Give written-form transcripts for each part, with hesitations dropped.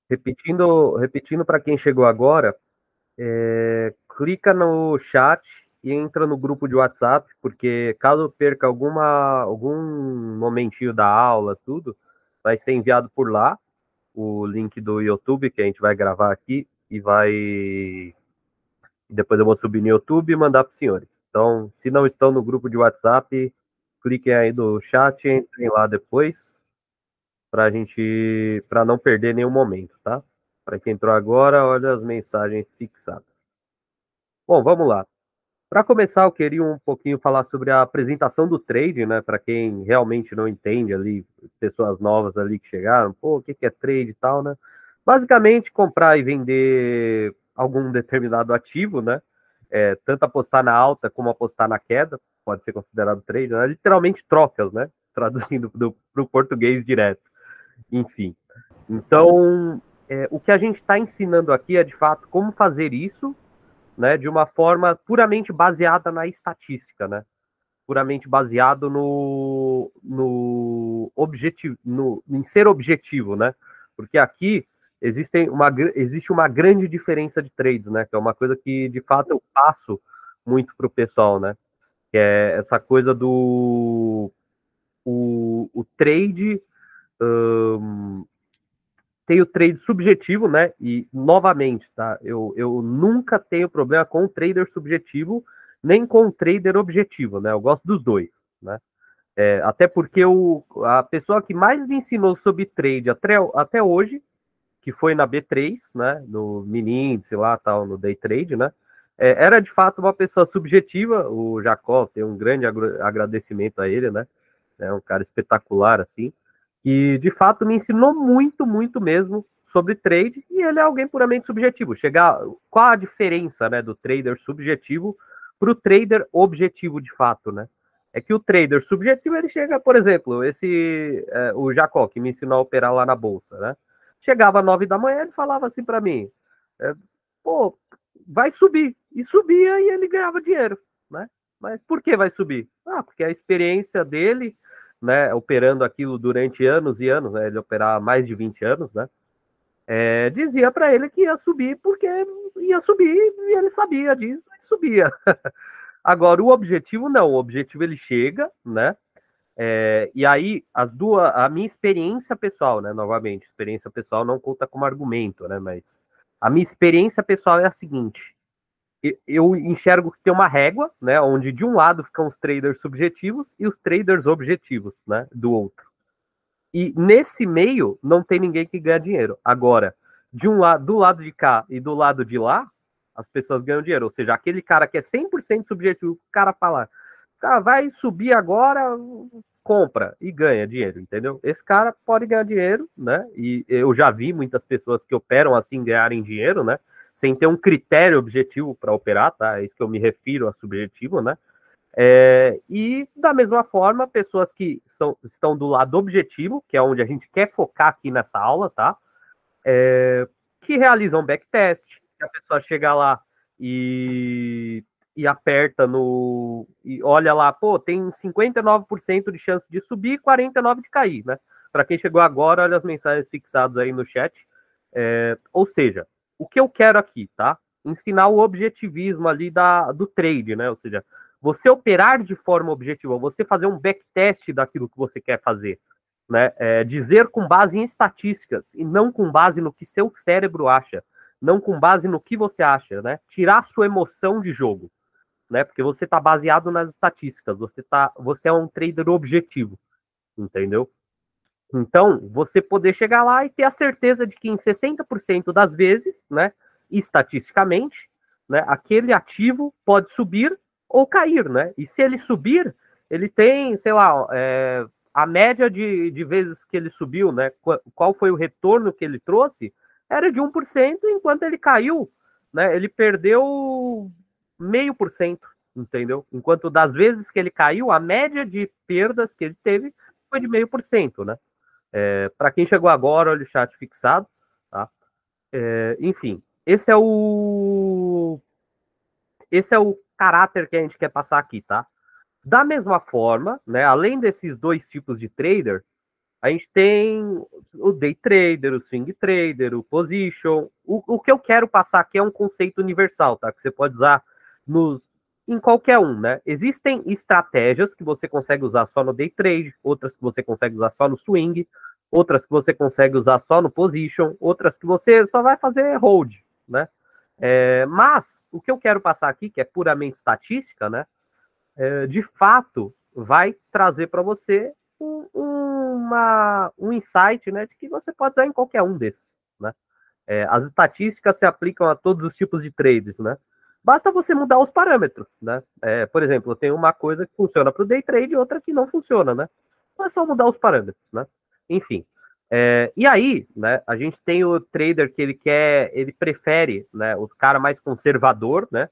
Repetindo para quem chegou agora, clica no chat e entra no grupo de WhatsApp, porque caso perca algum momentinho da aula, tudo, vai ser enviado por lá o link do YouTube que a gente vai gravar aqui e vai. Depois eu vou subir no YouTube e mandar para os senhores. Então, se não estão no grupo de WhatsApp, cliquem aí no chat, entrem lá depois para não perder nenhum momento, tá? Para quem entrou agora, olha as mensagens fixadas. Bom, vamos lá. Para começar, eu queria um pouquinho falar sobre a apresentação do trade, né? Para quem realmente não entende ali, pessoas novas ali que chegaram, pô, o que é trade e tal, né? Basicamente, comprar e vender algum determinado ativo, né? Tanto apostar na alta como apostar na queda, pode ser considerado trade, né? Literalmente trocas, né? Traduzindo para o português direto. Enfim. Então, o que a gente está ensinando aqui é, de fato, como fazer isso, né, de uma forma puramente baseada na estatística, né? Puramente baseado no objetivo, em ser objetivo, né? Porque aqui existe uma grande diferença de trades, né? Que é uma coisa que, de fato, eu passo muito para o pessoal, né? Que é essa coisa do o trade. hum, Tem o trade subjetivo, né? E, novamente, tá? Eu nunca tenho problema com o trader subjetivo, nem com o trader objetivo, né? Eu gosto dos dois, né? Até porque a pessoa que mais me ensinou sobre trade até hoje, que foi na B3, né? No mini índice lá, tal, no day trade, né? Era de fato uma pessoa subjetiva, o Jacó, tem um grande agradecimento a ele, né? É um cara espetacular, assim, que de fato me ensinou muito, muito mesmo sobre trade, e ele é alguém puramente subjetivo. Qual a diferença, né, do trader subjetivo para o trader objetivo de fato, né? É que o trader subjetivo, ele chega, por exemplo, o Jacó, que me ensinou a operar lá na bolsa, né? Chegava às 9 da manhã, ele falava assim para mim, é, pô, vai subir. E subia e ele ganhava dinheiro, né? Mas por que vai subir? Ah, porque a experiência dele, né, operando aquilo durante anos e anos, né, ele operava mais de 20 anos, né, dizia para ele que ia subir porque ia subir e ele sabia disso e subia. Agora, o objetivo não, o objetivo ele chega, né, e aí a minha experiência pessoal, né, novamente, experiência pessoal não conta como argumento, né, mas a minha experiência pessoal é a seguinte: eu enxergo que tem uma régua, né, onde de um lado ficam os traders subjetivos e os traders objetivos, né, do outro. E nesse meio não tem ninguém que ganha dinheiro. Agora, do lado de cá e do lado de lá, as pessoas ganham dinheiro. Ou seja, aquele cara que é 100% subjetivo, o cara fala, cara, vai subir agora, compra e ganha dinheiro, entendeu? Esse cara pode ganhar dinheiro, né? E eu já vi muitas pessoas que operam assim ganharem dinheiro, né? Sem ter um critério objetivo para operar, tá? É isso que eu me refiro a subjetivo, né? E da mesma forma, pessoas que estão do lado objetivo, que é onde a gente quer focar aqui nessa aula, tá? Que realizam backtest, que a pessoa chega lá e aperta e olha lá, pô, tem 59% de chance de subir e 49% de cair, né? Para quem chegou agora, olha as mensagens fixadas aí no chat. Ou seja, o que eu quero aqui, tá? Ensinar o objetivismo ali do trade, né? Ou seja, você operar de forma objetiva, você fazer um backtest daquilo que você quer fazer, né? Dizer com base em estatísticas e não com base no que seu cérebro acha, não com base no que você acha, né? Tirar sua emoção de jogo, né? Porque você está baseado nas estatísticas, você é um trader objetivo, entendeu? Então, você poder chegar lá e ter a certeza de que em 60% das vezes, né, estatisticamente, né, aquele ativo pode subir ou cair, né? E se ele subir, ele tem, sei lá, a média de vezes que ele subiu, né? Qual foi o retorno que ele trouxe? Era de 1%, enquanto ele caiu, né? Ele perdeu 0,5%, entendeu? Enquanto das vezes que ele caiu, a média de perdas que ele teve foi de 0,5%, né? Para quem chegou agora, olha o chat fixado, tá? Enfim, esse é o caráter que a gente quer passar aqui, tá? Da mesma forma, né, além desses dois tipos de trader, A gente tem o day trader, o swing trader, o position. O que eu quero passar aqui é um conceito universal, tá? Que você pode usar em qualquer um, né? Existem estratégias que você consegue usar só no day trade, outras que você consegue usar só no swing, outras que você consegue usar só no position, outras que você só vai fazer hold, né? Mas o que eu quero passar aqui, que é puramente estatística, né? De fato, vai trazer para você um insight, né, de que você pode usar em qualquer um desses, né? As estatísticas se aplicam a todos os tipos de trades, né? Basta você mudar os parâmetros, né? Por exemplo, eu tenho uma coisa que funciona para o day trade e outra que não funciona, né? Então é só mudar os parâmetros, né? Enfim. E aí, né, a gente tem o trader que ele prefere, né, o cara mais conservador, né,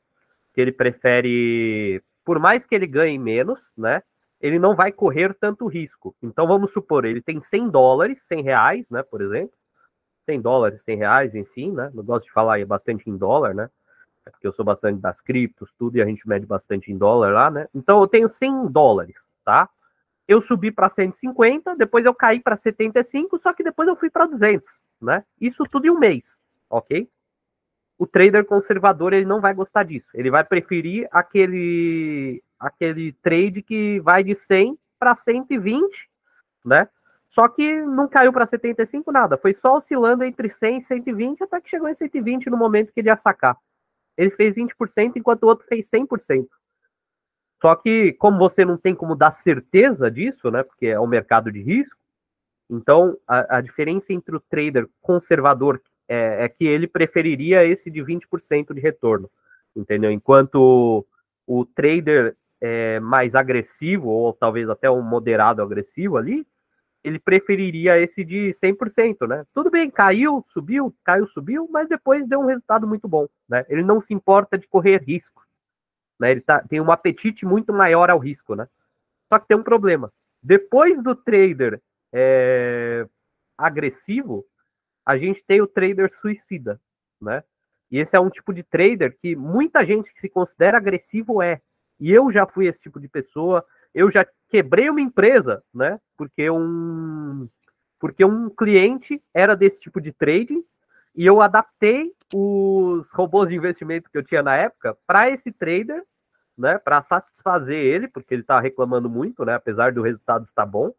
que ele prefere, por mais que ele ganhe menos, né, ele não vai correr tanto risco. Então, vamos supor, ele tem 100 dólares, 100 reais, né, por exemplo, 100 dólares, 100 reais, enfim, né, não gosto de falar bastante em dólar, né, porque eu sou bastante das criptos, tudo, e a gente mede bastante em dólar lá, né, então eu tenho 100 dólares, tá? Eu subi para 150, depois eu caí para 75, só que depois eu fui para 200, né? Isso tudo em um mês, ok? O trader conservador ele não vai gostar disso. Ele vai preferir aquele trade que vai de 100 para 120, né? Só que não caiu para 75 nada, foi só oscilando entre 100 e 120 até que chegou em 120 no momento que ele ia sacar. Ele fez 20% enquanto o outro fez 100%. Só que como você não tem como dar certeza disso, né? Porque é um mercado de risco, então a diferença entre o trader conservador é que ele preferiria esse de 20% de retorno, entendeu? Enquanto o trader mais agressivo, ou talvez até um moderado agressivo ali, ele preferiria esse de 100%, né? Tudo bem, caiu, subiu, mas depois deu um resultado muito bom, né? Ele não se importa de correr risco, né? Ele tem um apetite muito maior ao risco, né? Só que tem um problema. Depois do trader agressivo, a gente tem o trader suicida, né? E esse é um tipo de trader que muita gente que se considera agressivo é. E eu já fui esse tipo de pessoa. Eu já quebrei uma empresa, né? Porque um cliente era desse tipo de trading e eu adaptei os robôs de investimento que eu tinha na época para esse trader, né? Para satisfazer ele, porque ele estava reclamando muito, né? Apesar do resultado estar bom,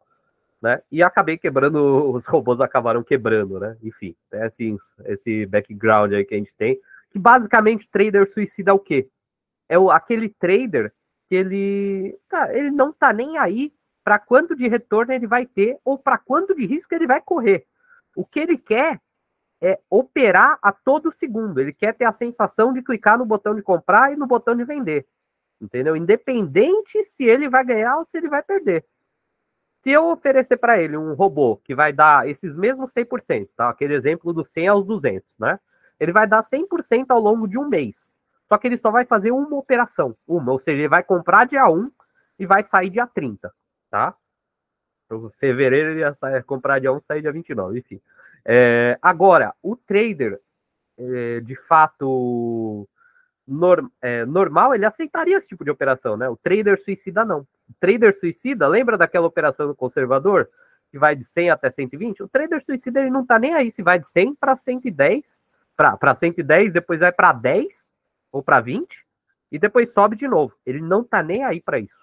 né? E acabei quebrando, os robôs acabaram quebrando, né? Enfim, é assim, esse background aí que a gente tem, que basicamente trader suicida é o quê? Aquele trader que ele não tá nem aí para quanto de retorno ele vai ter ou para quanto de risco ele vai correr. O que ele quer é operar a todo segundo. Ele quer ter a sensação de clicar no botão de comprar e no botão de vender. Entendeu? Independente se ele vai ganhar ou se ele vai perder. Se eu oferecer para ele um robô que vai dar esses mesmos 100%, tá? Aquele exemplo do 100 aos 200, né? Ele vai dar 100% ao longo de um mês. Só que ele só vai fazer uma operação, ou seja, ele vai comprar dia 1 e vai sair dia 30, tá? Em fevereiro ele ia comprar dia 1 e sair dia 29, enfim. Agora, o trader, de fato, normal, ele aceitaria esse tipo de operação, né? O trader suicida não. O trader suicida, lembra daquela operação do conservador que vai de 100 até 120? O trader suicida ele não tá nem aí se vai de 100 para 110, para 110, depois vai para 10 ou para 20 e depois sobe de novo. Ele não tá nem aí para isso.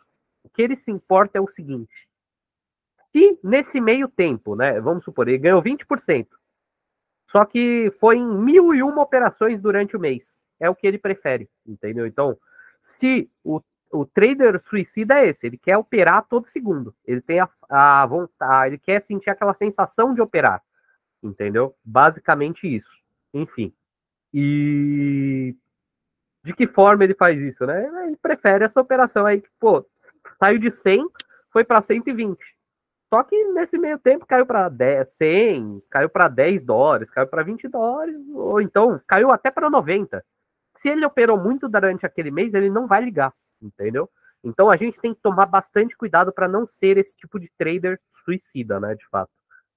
O que ele se importa é o seguinte: se nesse meio tempo, né, vamos supor, ele ganhou 20%, só que foi em 1.001 operações durante o mês. É o que ele prefere, entendeu? Então, se o trader suicida é esse, ele quer operar todo segundo. Ele tem a vontade, ele quer sentir aquela sensação de operar, entendeu? Basicamente isso. Enfim. E de que forma ele faz isso, né? Ele prefere essa operação aí, que, pô, saiu de 100, foi para 120. Só que nesse meio tempo caiu para 10, 100, caiu para 10 dólares, caiu para 20 dólares, ou então caiu até para 90. Se ele operou muito durante aquele mês, ele não vai ligar, entendeu? Então a gente tem que tomar bastante cuidado para não ser esse tipo de trader suicida, né, de fato.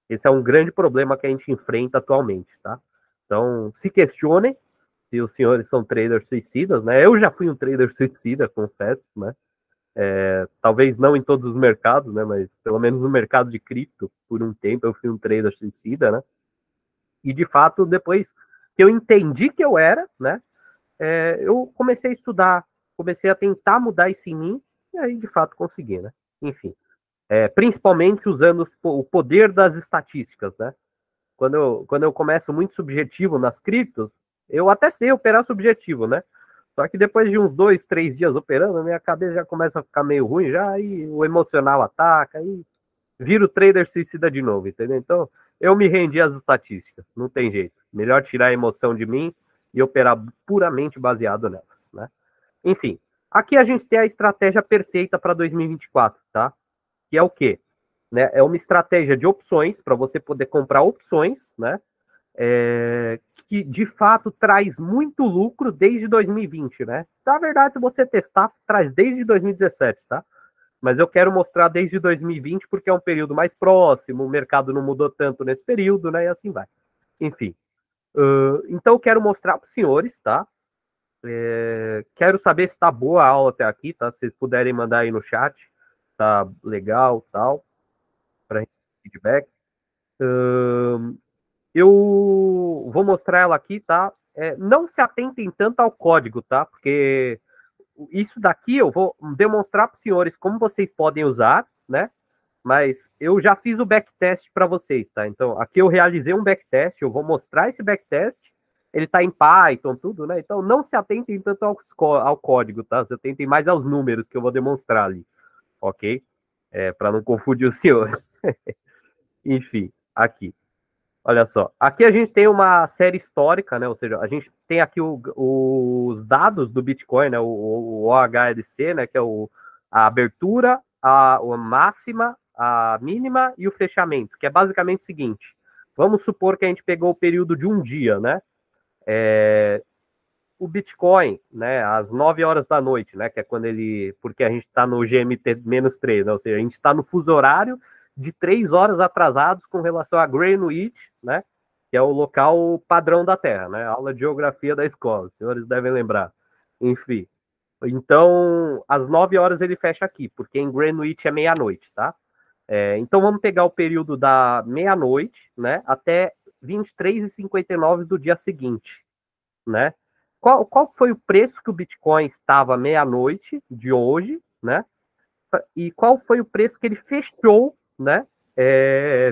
Esse é um grande problema que a gente enfrenta atualmente, tá? Então, se questionem se os senhores são traders suicidas, né? Eu já fui um trader suicida, confesso, né? Talvez não em todos os mercados, né? Mas pelo menos no mercado de cripto, por um tempo eu fui um trader suicida, né? E de fato, depois que eu entendi que eu era, né? Eu comecei a estudar, comecei a tentar mudar isso em mim, e aí de fato consegui, né? Enfim, principalmente usando o poder das estatísticas, né? Quando eu começo muito subjetivo nas criptos, eu até sei operar subjetivo, né? Só que depois de uns 2, 3 dias operando, a minha cabeça já começa a ficar meio ruim, já, e o emocional ataca, e vira o trader suicida de novo, entendeu? Então, eu me rendi às estatísticas, não tem jeito. Melhor tirar a emoção de mim e operar puramente baseado nelas, né? Enfim, aqui a gente tem a estratégia perfeita para 2024, tá? Que é o quê? Né? É uma estratégia de opções, para você poder comprar opções, né? Que de fato traz muito lucro desde 2020, né? Na verdade, se você testar, traz desde 2017, tá? Mas eu quero mostrar desde 2020 porque é um período mais próximo, o mercado não mudou tanto nesse período, né? E assim vai. Enfim. Então eu quero mostrar para os senhores, tá? Quero saber se tá boa a aula até aqui, tá? Se vocês puderem mandar aí no chat, tá legal, tal, para feedback. Eu vou mostrar ela aqui, tá? Não se atentem tanto ao código, tá? Porque isso daqui eu vou demonstrar para os senhores como vocês podem usar, né? Mas eu já fiz o backtest para vocês, tá? Então, aqui eu realizei um backtest, eu vou mostrar esse backtest. Ele está em Python, tudo, né? Então, não se atentem tanto ao código, tá? Se atentem mais aos números que eu vou demonstrar ali, ok? Para não confundir os senhores. Enfim, aqui. Olha só, aqui a gente tem uma série histórica, né? Ou seja, a gente tem aqui os dados do Bitcoin, né? O OHLC, né? Que é a abertura, a máxima, a mínima e o fechamento, que é basicamente o seguinte. Vamos supor que a gente pegou o período de um dia, né? O Bitcoin, né? Às 9 horas da noite, né? Que é quando porque a gente está no GMT-3, né? Ou seja, a gente está no fuso horário de 3 horas atrasados com relação a Greenwich, né? Que é o local padrão da Terra, né? Aula de geografia da escola, os senhores devem lembrar. Enfim. Então, às 9 horas ele fecha aqui, porque em Greenwich é meia-noite, tá? Então vamos pegar o período da meia-noite, né? Até 23h59 do dia seguinte, né? Qual foi o preço que o Bitcoin estava meia-noite de hoje, né? E qual foi o preço que ele fechou, né?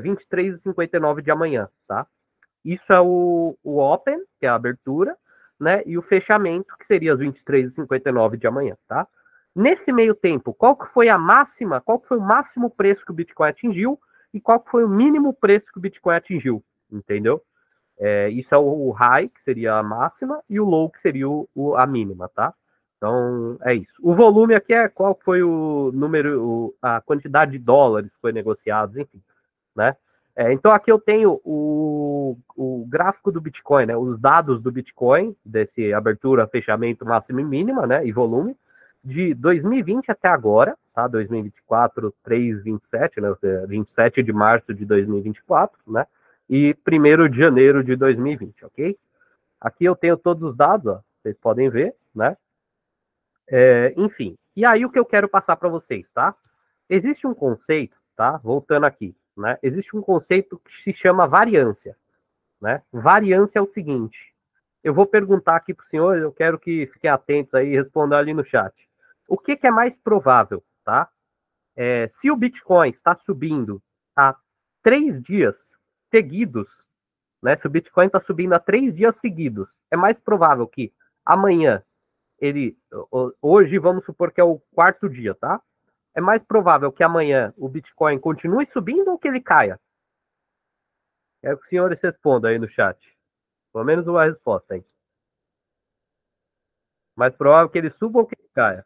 23h59 de amanhã, tá? Isso é o Open, que é a abertura, né? E o fechamento, que seria as 23h59 de amanhã, tá? Nesse meio tempo, qual que foi a máxima, qual que foi o máximo preço que o Bitcoin atingiu e qual que foi o mínimo preço que o Bitcoin atingiu, entendeu? Isso é o high, que seria a máxima, e o low, que seria a mínima, tá? Então, é isso. O volume aqui é qual foi o número, a quantidade de dólares que foi negociados, enfim, né? Então, aqui eu tenho o gráfico do Bitcoin, né? Os dados do Bitcoin, desse abertura, fechamento, máximo e mínima, né? E volume, de 2020 até agora, tá? 2024, 3/27, né? 27 de março de 2024, né? E 1º de janeiro de 2020, ok? Aqui eu tenho todos os dados, ó, vocês podem ver, né? Enfim, e aí o que eu quero passar para vocês, tá? Existe um conceito, tá? Voltando aqui, né? Existe um conceito que se chama variância, né? Variância é o seguinte, eu vou perguntar aqui para os senhores, eu quero que fiquem atentos aí e respondam ali no chat. O que é mais provável, tá? Se o Bitcoin está subindo há 3 dias seguidos, né? Se o Bitcoin está subindo há 3 dias seguidos, é mais provável que amanhã hoje vamos supor que é o 4º dia, tá? É mais provável que amanhã o Bitcoin continue subindo ou que ele caia? Quero que os senhores respondam aí no chat. Pelo menos uma resposta, hein? Mais provável que ele suba ou que ele caia?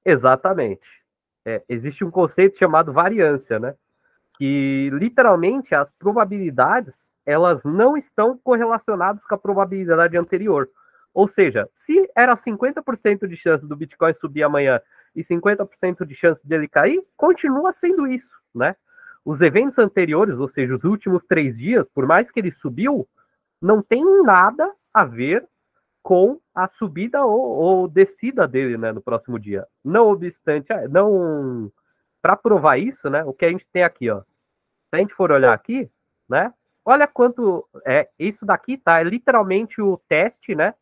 Exatamente. Existe um conceito chamado variância, né? Que literalmente as probabilidades elas não estão correlacionadas com a probabilidade anterior. Ou seja, se era 50% de chance do Bitcoin subir amanhã e 50% de chance dele cair, continua sendo isso, né? Os eventos anteriores, ou seja, os últimos 3 dias, por mais que ele subiu, não tem nada a ver com a subida ou descida dele, né, no próximo dia. Não obstante, não para provar isso, né, o que a gente tem aqui, ó. Se a gente for olhar aqui, né, olha quanto isso daqui, tá? É literalmente o teste, né,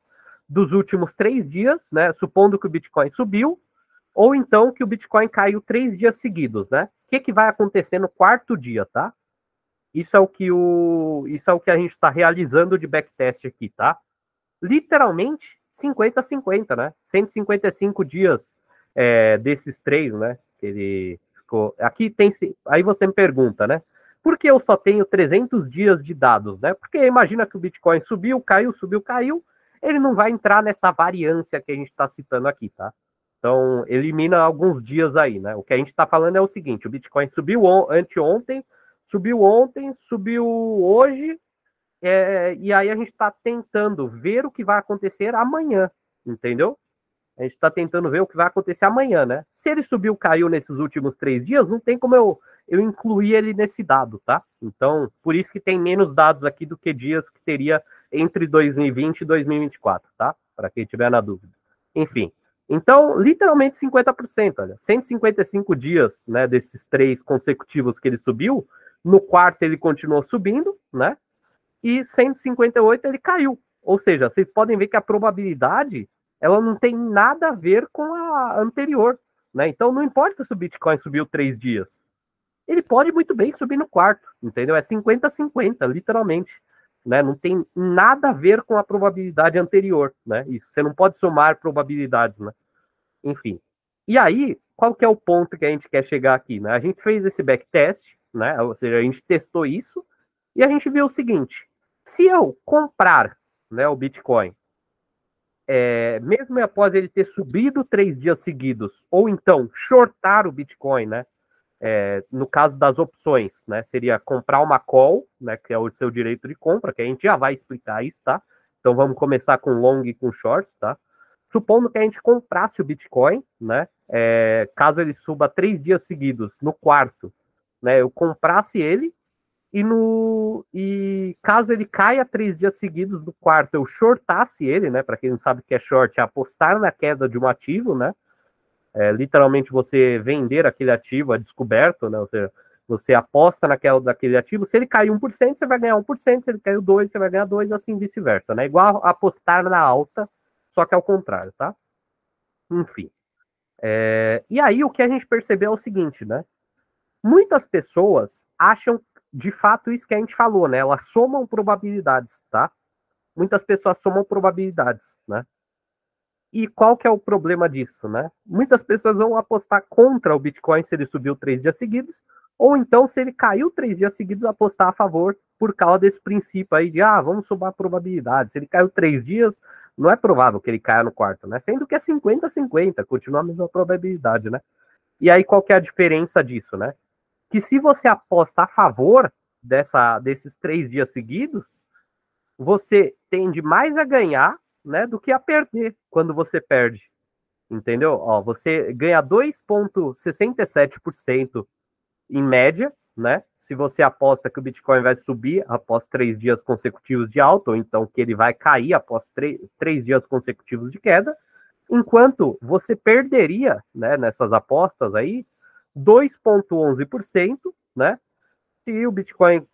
dos últimos 3 dias, né, supondo que o Bitcoin subiu, ou então que o Bitcoin caiu 3 dias seguidos, né? O que vai acontecer no quarto dia, tá? Isso é o que a gente está realizando de backtest aqui, tá? Literalmente 50-50, né? 155 dias desses 3, né? Que ele ficou. Aqui tem. Aí você me pergunta, né? Por que eu só tenho 300 dias de dados, né? Porque imagina que o Bitcoin subiu, caiu, subiu, caiu. Ele não vai entrar nessa variância que a gente está citando aqui, tá? Então, elimina alguns dias aí, né? O que a gente está falando é o seguinte: o Bitcoin subiu anteontem, subiu ontem, subiu hoje, e aí a gente está tentando ver o que vai acontecer amanhã, entendeu? A gente está tentando ver o que vai acontecer amanhã, né? Se ele subiu, caiu nesses últimos 3 dias, não tem como eu incluir ele nesse dado, tá? Então, por isso que tem menos dados aqui do que dias que teria entre 2020 e 2024, tá? Para quem tiver na dúvida. Enfim. Então, literalmente 50%, olha. 155 dias, né, desses 3 consecutivos que ele subiu. No quarto ele continuou subindo, né? E 158 ele caiu. Ou seja, vocês podem ver que a probabilidade ela não tem nada a ver com a anterior, né? Então não importa se o Bitcoin subiu 3 dias. Ele pode muito bem subir no quarto, entendeu? É 50-50, literalmente. Né? Não tem nada a ver com a probabilidade anterior, né? Isso, você não pode somar probabilidades, né? Enfim. E aí, qual que é o ponto que a gente quer chegar aqui, né? A gente fez esse backtest, né? Ou seja, a gente testou isso e a gente viu o seguinte: se eu comprar, né, o Bitcoin, mesmo após ele ter subido 3 dias seguidos, ou então shortar o Bitcoin, né? No caso das opções, né? Seria comprar uma call, né? Que é o seu direito de compra, que a gente já vai explicar isso, tá? Então vamos começar com long e com shorts, tá? Supondo que a gente comprasse o Bitcoin, né? Caso ele suba 3 dias seguidos no quarto, né? Eu comprasse ele e caso ele caia 3 dias seguidos do quarto, eu shortasse ele, né? Para quem não sabe o que é short, é apostar na queda de um ativo, né? Literalmente você vender aquele ativo a descoberto, né? Ou seja, você aposta naquela daquele ativo, se ele cair 1%, você vai ganhar 1%, se ele cair 2%, você vai ganhar 2%, assim vice-versa, né? Igual apostar na alta, só que ao contrário, tá? Enfim. E aí o que a gente percebeu é o seguinte, né? Muitas pessoas acham de fato isso que a gente falou, né? Elas somam probabilidades, tá? Muitas pessoas somam probabilidades, né? E qual que é o problema disso, né? Muitas pessoas vão apostar contra o Bitcoin se ele subiu 3 dias seguidos, ou então se ele caiu 3 dias seguidos, apostar a favor por causa desse princípio aí de, vamos somar probabilidade. Se ele caiu 3 dias, não é provável que ele caia no quarto, né? Sendo que é 50-50, continua a mesma probabilidade, né? E aí qual que é a diferença disso, né? Que se você aposta a favor desses 3 dias seguidos, você tende mais a ganhar, né, do que a perder quando você perde. Entendeu? Ó, você ganha 2,67% em média, né? Se você aposta que o Bitcoin vai subir após 3 dias consecutivos de alta, ou então que ele vai cair após 3 dias consecutivos de queda, enquanto você perderia, né, nessas apostas aí, 2,11%, né? Se o Bitcoin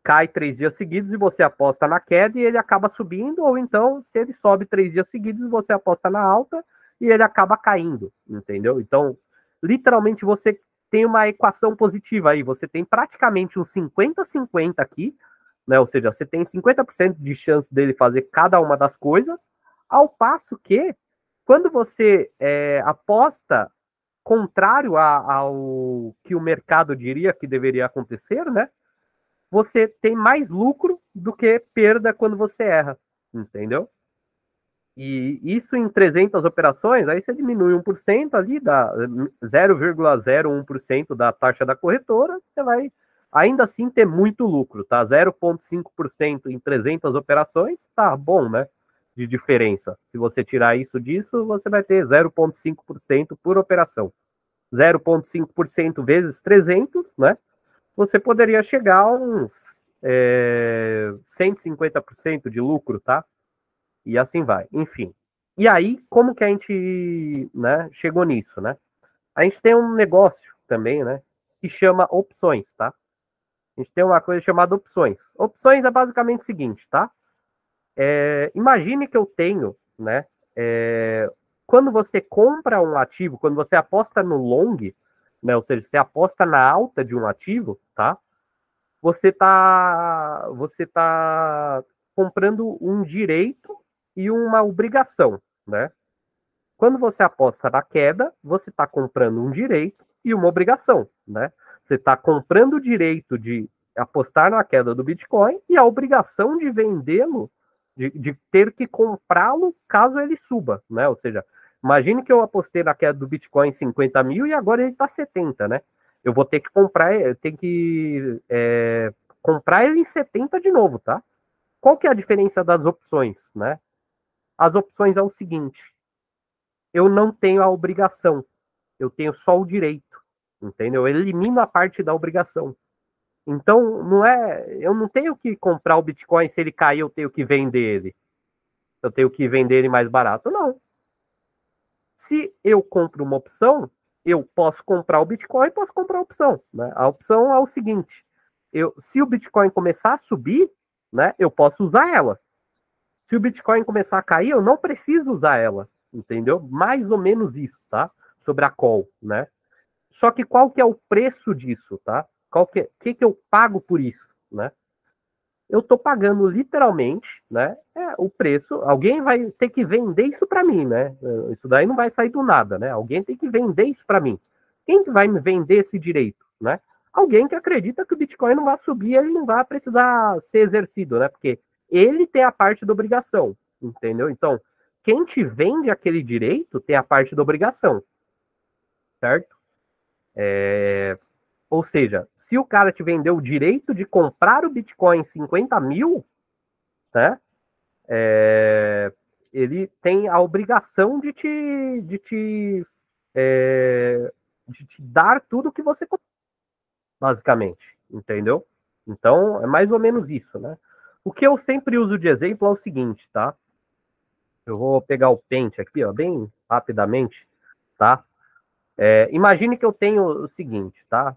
cai 3 dias seguidos e você aposta na queda e ele acaba subindo, ou então se ele sobe 3 dias seguidos você aposta na alta e ele acaba caindo, entendeu? Então, literalmente você tem uma equação positiva aí, você tem praticamente um 50-50 aqui, né? Ou seja, você tem 50% de chance dele fazer cada uma das coisas, ao passo que quando você aposta contrário ao que o mercado diria que deveria acontecer, né? Você tem mais lucro do que perda quando você erra, entendeu? E isso em 300 operações, aí você diminui 1% ali, dá 0,01% da taxa da corretora, você vai ainda assim ter muito lucro, tá? 0,5% em 300 operações, tá bom, né? De diferença. Se você tirar isso disso, você vai ter 0,5% por operação. 0,5% vezes 300, né? Você poderia chegar a uns 150% de lucro, tá? E assim vai, enfim. E aí, como que a gente, né, chegou nisso, né? A gente tem um negócio também, né? Se chama opções, tá? A gente tem uma coisa chamada opções. Opções é basicamente o seguinte, tá? Imagine que eu tenho, né? Quando você compra um ativo, quando você aposta no long, né? Ou seja, você aposta na alta de um ativo, tá? Você tá comprando um direito e uma obrigação, né? Quando você aposta na queda, você está comprando um direito e uma obrigação, né? Você está comprando o direito de apostar na queda do Bitcoin e a obrigação de vendê-lo, de ter que comprá-lo caso ele suba, né? Ou seja, imagine que eu apostei na queda do Bitcoin em 50 mil e agora ele está 70, né? Eu vou ter que comprar, comprar ele em 70 de novo, tá? Qual que é a diferença das opções, né? As opções é o seguinte: eu não tenho a obrigação, eu tenho só o direito, entendeu? Eu elimino a parte da obrigação. Então, eu não tenho que comprar o Bitcoin, se ele cair, eu tenho que vender ele. Eu tenho que vender ele mais barato, não. Se eu compro uma opção, eu posso comprar o Bitcoin, posso comprar a opção, né? A opção é o seguinte: se o Bitcoin começar a subir, né, eu posso usar ela. Se o Bitcoin começar a cair, eu não preciso usar ela, entendeu? Mais ou menos isso, tá? Sobre a call, né? Só que qual que é o preço disso, tá? Que eu pago por isso, né? Eu tô pagando literalmente, né? O preço. Alguém vai ter que vender isso para mim, né? Isso daí não vai sair do nada, né? Alguém tem que vender isso para mim. Quem que vai me vender esse direito, né? Alguém que acredita que o Bitcoin não vai subir, ele não vai precisar ser exercido, né? Porque ele tem a parte da obrigação, entendeu? Então, quem te vende aquele direito tem a parte da obrigação, certo? Ou seja, se o cara te vendeu o direito de comprar o Bitcoin em 50 mil, né? Ele tem a obrigação de te dar tudo que você comprou, basicamente, entendeu? Então, é mais ou menos isso, né? O que eu sempre uso de exemplo é o seguinte, tá? Eu vou pegar o pente aqui, ó, bem rapidamente, tá? Imagine que eu tenho o seguinte, tá?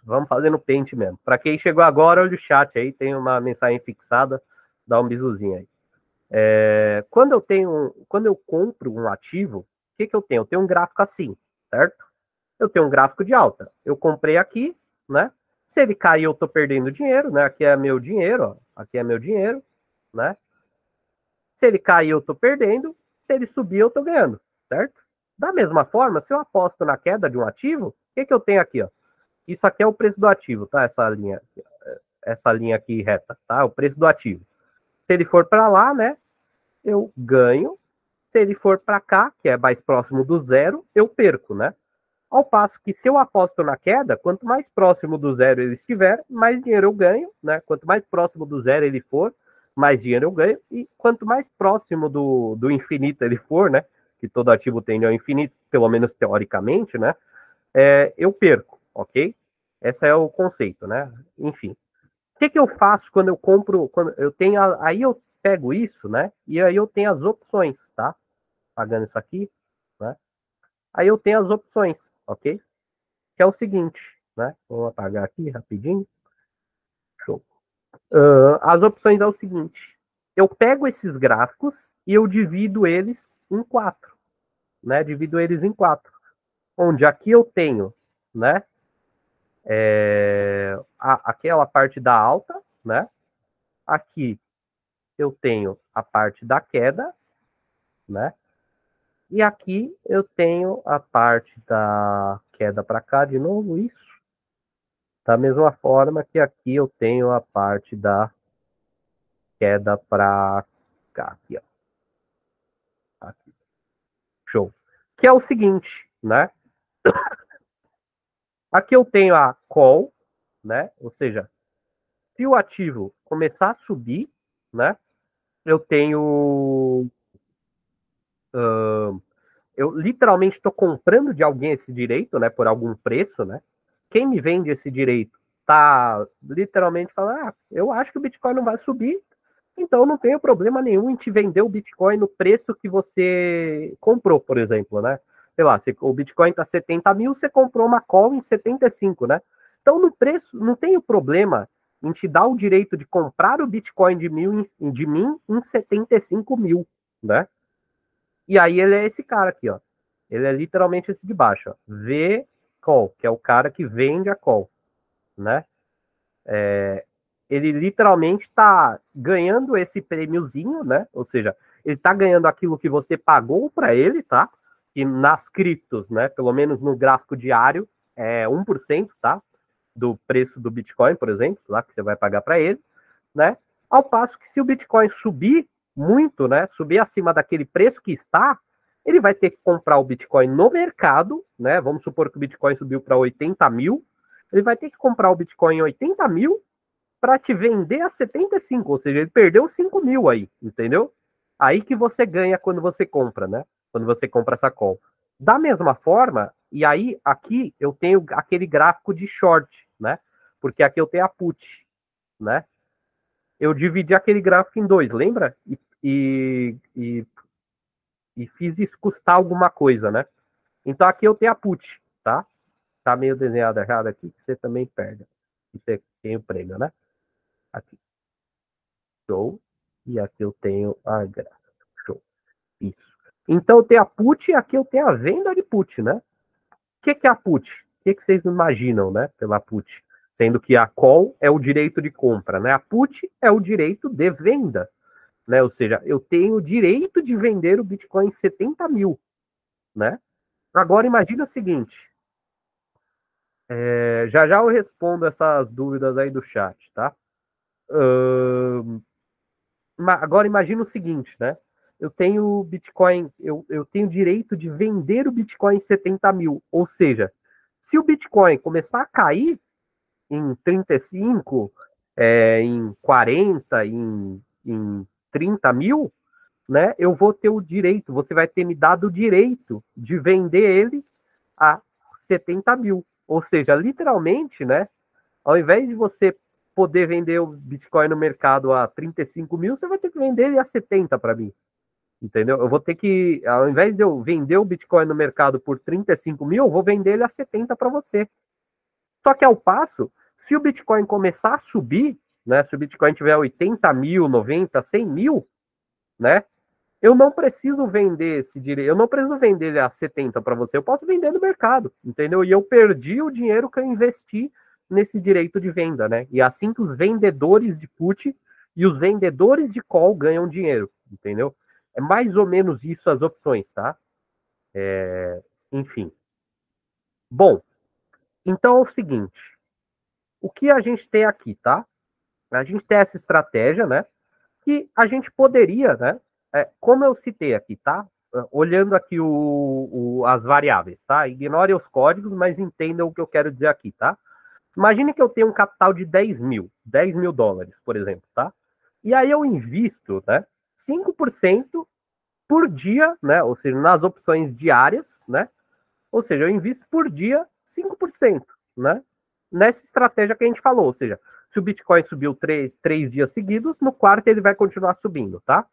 Vamos fazer no pente mesmo. Para quem chegou agora, olha o chat aí, tem uma mensagem fixada, dá um bisuzinho aí. Quando eu compro um ativo, o que eu tenho? Eu tenho um gráfico assim, certo? Eu tenho um gráfico de alta. Eu comprei aqui, né? Se ele cair, eu tô perdendo dinheiro, né? Aqui é meu dinheiro, ó. Aqui é meu dinheiro, né? Se ele cair, eu tô perdendo. Se ele subir, eu tô ganhando, certo? Da mesma forma, se eu aposto na queda de um ativo, o que eu tenho aqui, ó? Isso aqui é o preço do ativo, tá? Essa linha aqui reta, tá? O preço do ativo. Se ele for para lá, né? Eu ganho. Se ele for para cá, que é mais próximo do zero, eu perco, né? Ao passo que se eu aposto na queda, quanto mais próximo do zero ele estiver, mais dinheiro eu ganho, né? Quanto mais próximo do zero ele for, mais dinheiro eu ganho. E quanto mais próximo do infinito ele for, né? Que todo ativo tende ao infinito, pelo menos teoricamente, né? Eu perco, ok? Esse é o conceito, né? Enfim. O que eu faço quando eu compro? Quando eu tenho. Aí eu pego isso, né? E aí eu tenho as opções, tá? Pagando isso aqui, né? Aí eu tenho as opções, ok? Que é o seguinte, né? Vou apagar aqui rapidinho. Show. As opções é o seguinte: eu pego esses gráficos e eu divido eles em quatro, né? Divido eles em quatro, onde aqui eu tenho, né? Aquela parte da alta, né? Aqui eu tenho a parte da queda, né? E aqui eu tenho a parte da queda para cá de novo, isso. Da mesma forma que aqui eu tenho a parte da queda para cá, aqui, ó. Aqui. Show. Que é o seguinte, né? Aqui eu tenho a call, né? Ou seja, se o ativo começar a subir, né? Eu tenho. Eu literalmente estou comprando de alguém esse direito, né? Por algum preço, né? Quem me vende esse direito tá literalmente falando: eu acho que o Bitcoin não vai subir, Então não tenho problema nenhum em te vender o Bitcoin no preço que você comprou, por exemplo, né? Sei lá, o Bitcoin está 70 mil, você comprou uma call em 75, né? Então no preço, não tenho problema em te dar o direito de comprar o Bitcoin de mim em 75 mil, né? E aí ele é esse cara aqui, ó. Ele é literalmente esse de baixo, ó. V call, que é o cara que vende a call, né? Ele literalmente está ganhando esse prêmiozinho, né? Ou seja, ele está ganhando aquilo que você pagou para ele, tá? E nas criptos, né? Pelo menos no gráfico diário, é 1%, tá? Do preço do Bitcoin, por exemplo, lá que você vai pagar para ele, né? Ao passo que se o Bitcoin subir muito, né? Subir acima daquele preço que está, ele vai ter que comprar o Bitcoin no mercado, né? Vamos supor que o Bitcoin subiu para 80 mil, ele vai ter que comprar o Bitcoin em 80 mil para te vender a 75, ou seja, ele perdeu 5 mil aí, entendeu? Aí que você ganha quando você compra, né? Quando você compra essa call. Da mesma forma, e aí aqui eu tenho aquele gráfico de short, né? Porque aqui eu tenho a put, né? Eu dividi aquele gráfico em dois, lembra? E fiz isso custar alguma coisa, né? Então aqui eu tenho a put, tá? Tá meio desenhado errado aqui, que você também perde. E você tem o prêmio, né? Aqui. Show. E aqui eu tenho a graça. Show. Isso. Então eu tenho a put e aqui eu tenho a venda de put, né? O que é a put? O que vocês imaginam, né? Pela put? Sendo que a call é o direito de compra, né? A put é o direito de venda, né? Ou seja, eu tenho o direito de vender o Bitcoin em 70 mil, né? Agora imagina o seguinte. Já já eu respondo essas dúvidas aí do chat, tá? Uh, Agora imagina o seguinte, né? Eu tenho Bitcoin, eu tenho direito de vender o Bitcoin em 70 mil. Ou seja, se o Bitcoin começar a cair em 35, em 40, em 30 mil, né? Eu vou ter o direito, você vai ter me dado o direito de vender ele a 70 mil. Ou seja, literalmente, né? Ao invés de você poder vender o Bitcoin no mercado a 35 mil, você vai ter que vender ele a 70 para mim. Entendeu? Eu vou ter que, ao invés de eu vender o Bitcoin no mercado por 35 mil, eu vou vender ele a 70 para você. Só que ao passo, se o Bitcoin começar a subir, né? Se o Bitcoin tiver 80 mil, 90, 100 mil, né? Eu não preciso vender esse direito, eu não preciso vender ele a 70 para você, eu posso vender no mercado, entendeu? E eu perdi o dinheiro que eu investi nesse direito de venda, né? E é assim que os vendedores de put e os vendedores de call ganham dinheiro, entendeu? É mais ou menos isso as opções, tá? Enfim. Bom, então é o seguinte, o que a gente tem aqui, tá? A gente tem essa estratégia, né? Que a gente poderia, né? Como eu citei aqui, tá? Olhando aqui as variáveis, tá? Ignore os códigos, mas entendam o que eu quero dizer aqui, tá? Imagine que eu tenho um capital de 10 mil dólares, por exemplo, tá? E aí eu invisto, né? 5% por dia, né? Ou seja, nas opções diárias, né? Ou seja, eu invisto por dia 5%, né? Nessa estratégia que a gente falou, ou seja, se o Bitcoin subiu três dias seguidos, no quarto ele vai continuar subindo, tá?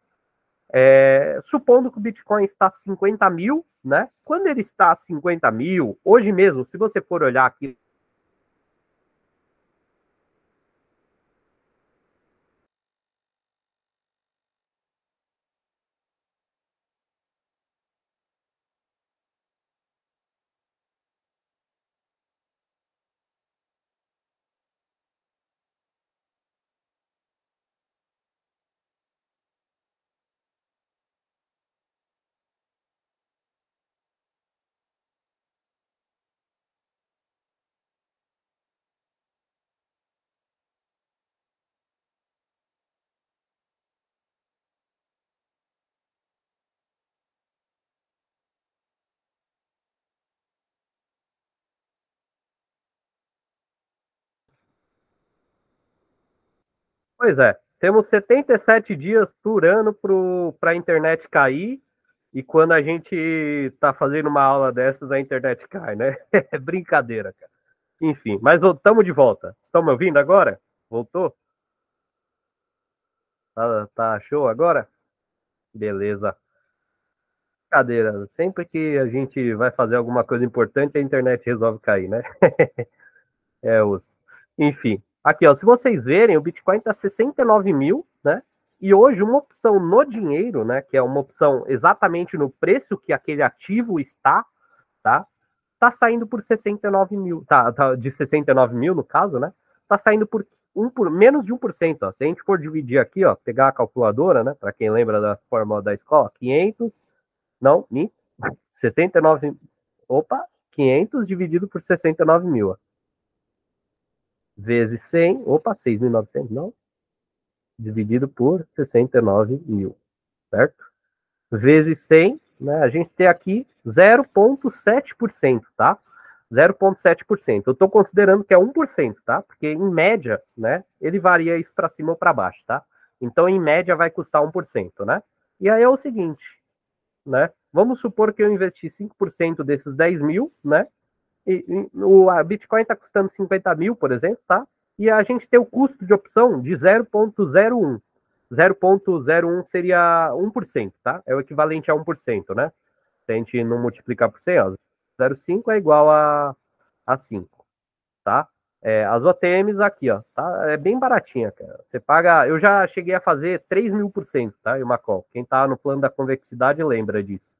Supondo que o Bitcoin está a 50 mil, né? Quando ele está a 50 mil, hoje mesmo, se você for olhar aqui. Pois é, temos 77 dias por ano para a internet cair, e quando a gente está fazendo uma aula dessas, a internet cai, né? É brincadeira, cara. Enfim, mas estamos de volta. Estão me ouvindo agora? Voltou? Tá show agora? Beleza. Cadeira. Sempre que a gente vai fazer alguma coisa importante, a internet resolve cair, né? É os. Enfim. Aqui, ó. Se vocês verem, o Bitcoin tá 69 mil, né? E hoje, uma opção no dinheiro, né? Que é uma opção exatamente no preço que aquele ativo está, tá? Tá saindo por 69 mil. Tá de 69 mil, no caso, né? Tá saindo por menos de 1%. Ó. Se a gente for dividir aqui, ó, pegar a calculadora, né? Para quem lembra da fórmula da escola, 500. Não, 69. Opa, 500 dividido por 69 mil. Ó. Vezes 100. Opa, 6.900, não. Dividido por 69 mil, certo? Vezes 100, né? A gente tem aqui 0,7%, tá? 0,7%. Eu estou considerando que é 1%, tá? Porque em média, né? Ele varia isso para cima ou para baixo, tá? Então, em média, vai custar 1%, né? E aí é o seguinte, né? Vamos supor que eu investi 5% desses 10 mil, né? A Bitcoin está custando 50 mil, por exemplo, tá? E a gente tem o custo de opção de 0,01. 0,01 seria 1%, tá? É o equivalente a 1%, né? Se a gente não multiplicar por 100, ó, 0,5 é igual a 5, tá? As OTMs aqui, ó, tá? É bem baratinha, cara. Você paga. Eu já cheguei a fazer 3.000%, tá? E uma call. Quem tá no plano da convexidade lembra disso.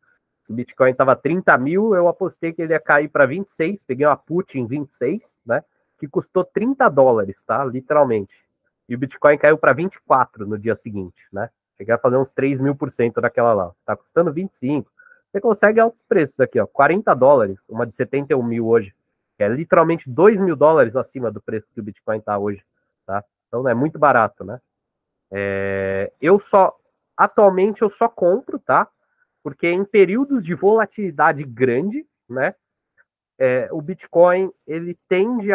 O Bitcoin estava 30 mil, eu apostei que ele ia cair para 26, peguei uma put em 26, né? Que custou $30, tá? Literalmente. E o Bitcoin caiu para 24 no dia seguinte, né? Cheguei a fazer uns 3.000% daquela lá. Tá custando 25. Você consegue altos preços aqui, ó. $40, uma de 71 mil hoje. É literalmente $2.000 acima do preço que o Bitcoin tá hoje, tá? Então é muito barato, né? Atualmente eu só compro, tá? Porque em períodos de volatilidade grande, né, o Bitcoin ele tende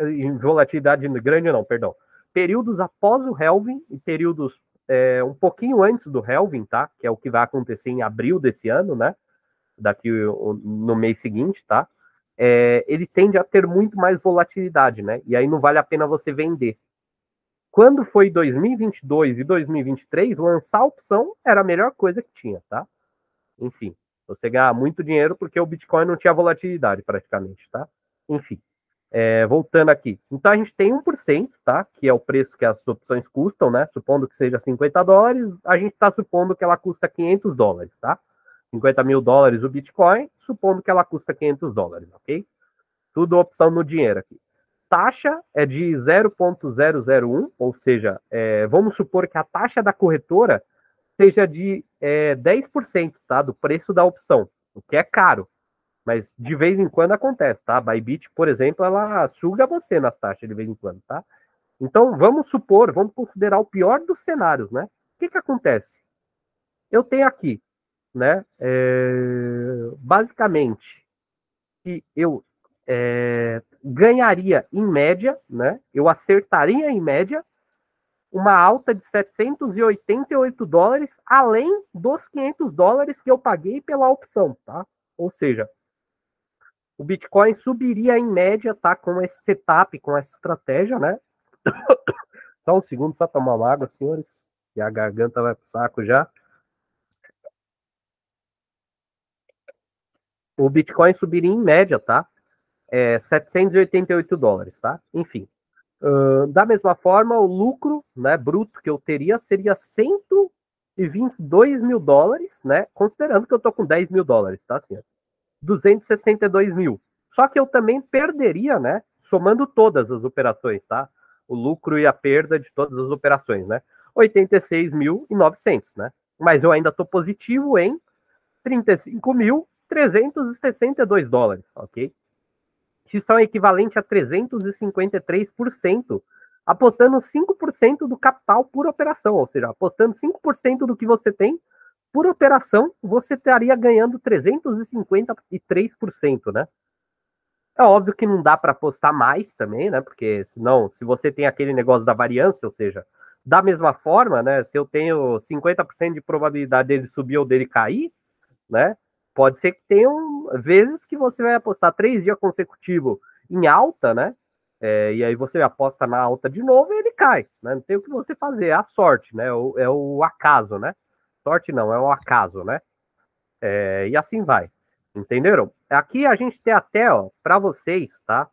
em volatilidade grande não, perdão, períodos após o halving e períodos um pouquinho antes do halving, tá, que é o que vai acontecer em abril desse ano, né, daqui no mês seguinte, tá, ele tende a ter muito mais volatilidade, né, e aí não vale a pena você vender. Quando foi 2022 e 2023, lançar a opção era a melhor coisa que tinha, tá? Enfim, você ganhar muito dinheiro porque o Bitcoin não tinha volatilidade praticamente, tá? Enfim, voltando aqui. Então a gente tem 1%, tá? Que é o preço que as opções custam, né? Supondo que seja $50, a gente está supondo que ela custa $500, tá? 50 mil dólares o Bitcoin, supondo que ela custa $500, ok? Tudo opção no dinheiro aqui. Taxa é de 0,001, ou seja, vamos supor que a taxa da corretora seja de 10%, tá? Do preço da opção, o que é caro, mas de vez em quando acontece, tá? A Bybit, por exemplo, ela suga você nas taxas de vez em quando, tá? Então, vamos considerar o pior dos cenários, né? O que que acontece? Eu tenho aqui, né? Basicamente, que eu ganharia em média, né? Eu acertaria em média uma alta de $788, além dos $500 que eu paguei pela opção, tá? Ou seja, o Bitcoin subiria em média, tá? Com esse setup, com essa estratégia, né? Só um segundo, só tomar uma água, senhores, e a garganta vai pro saco já. O Bitcoin subiria em média, tá? $788, tá? Enfim. Da mesma forma, o lucro, né, bruto que eu teria seria $122.000, né? Considerando que eu tô com $10.000, tá? Assim, 262 mil. Só que eu também perderia, né? Somando todas as operações, tá? O lucro e a perda de todas as operações, né? 86.900, né? Mas eu ainda tô positivo em $35.362, ok? Que são equivalente a 353%, apostando 5% do capital por operação, ou seja, apostando 5% do que você tem por operação, você estaria ganhando 353%, né? É óbvio que não dá para apostar mais também, né? Porque senão, se você tem aquele negócio da variância, ou seja, da mesma forma, né? Se eu tenho 50% de probabilidade dele subir ou dele cair, né? Pode ser que tenham vezes que você vai apostar 3 dias consecutivos em alta, né? E aí você aposta na alta de novo e ele cai, né? Não tem o que você fazer, é a sorte, né? É o acaso, né? Sorte não, é o acaso, né? E assim vai. Entenderam? Aqui a gente tem até, ó, para vocês, tá?